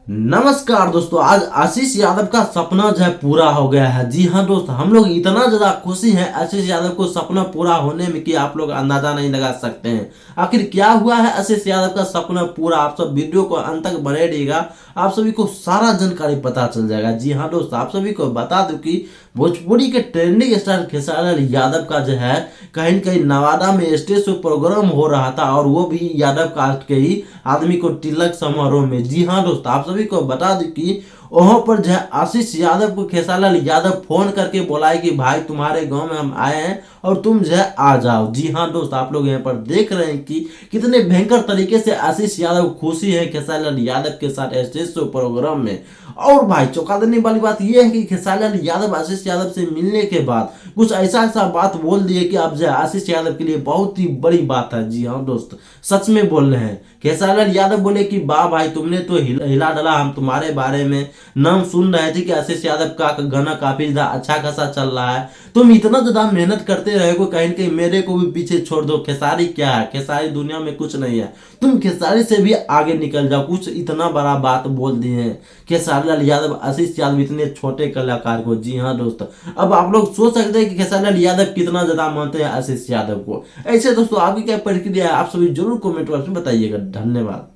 नमस्कार दोस्तों, आज आशीष यादव का सपना जो है पूरा हो गया है। जी हाँ दोस्त, हम लोग इतना ज्यादा खुशी हैं आशीष यादव को सपना पूरा होने में कि आप लोग अंदाजा नहीं लगा सकते हैं। आखिर क्या हुआ है आशीष यादव का सपना पूरा, आप सब वीडियो को अंत तक बने रहिएगा, आप सभी को सारा जानकारी पता चल जाएगा। जी हाँ दोस्त, आप सभी को बता दूं कि भोजपुरी के ट्रेंडिंग स्टार खेसारी यादव का जो है कहीं न कहीं नवादा में स्टेज शो प्रोग्राम हो रहा था, और वो भी यादव कास्ट के ही आदमी को तिलक समारोह में। जी हाँ दोस्त, आप सभी को बता दें कि वहां पर जो है आशीष यादव को खेसारी यादव फोन करके बोला कि भाई तुम्हारे गांव में हम आए हैं और तुम जो है आ जाओ। जी हाँ दोस्त, आप लोग यहाँ पर देख रहे हैं कि कितने भयंकर तरीके से आशीष यादव खुशी है खेसारी यादव के साथ स्टेज शो प्रोग्राम में। और भाई चौंका देने वाली बात यह है कि खेसारी यादव आशीष यादव से मिलने के बाद कुछ ऐसा ऐसा बात बोल दिए कि अब जो है आशीष यादव के लिए बहुत ही बड़ी बात है। जी हाँ दोस्त, सच में बोल रहे हैं। खेसारी यादव बोले कि वाह भाई, तुमने तो हिला डला, हम तुम्हारे बारे में नाम सुन रहे थे कि आशीष यादव का गाना काफी अच्छा खासा चल रहा है, तुम इतना ज्यादा मेहनत करते रहे हो, कहीं कहीं मेरे को भी पीछे छोड़ दो। खेसारी क्या है, खेसारी दुनिया में कुछ नहीं है, तुम खेसारी से भी आगे निकल जाओ। कुछ इतना बड़ा बात बोल दिए हैं खेसारी यादव आशीष यादव इतने छोटे कलाकार को। जी हाँ दोस्तों, अब आप लोग सोच सकते हैं कि खेसारी यादव कितना ज्यादा मानते हैं आशीष यादव को। ऐसे दोस्तों आपकी क्या प्रतिक्रिया है, आप सभी जरूर कमेंट बॉक्स में बताइएगा। धन्यवाद।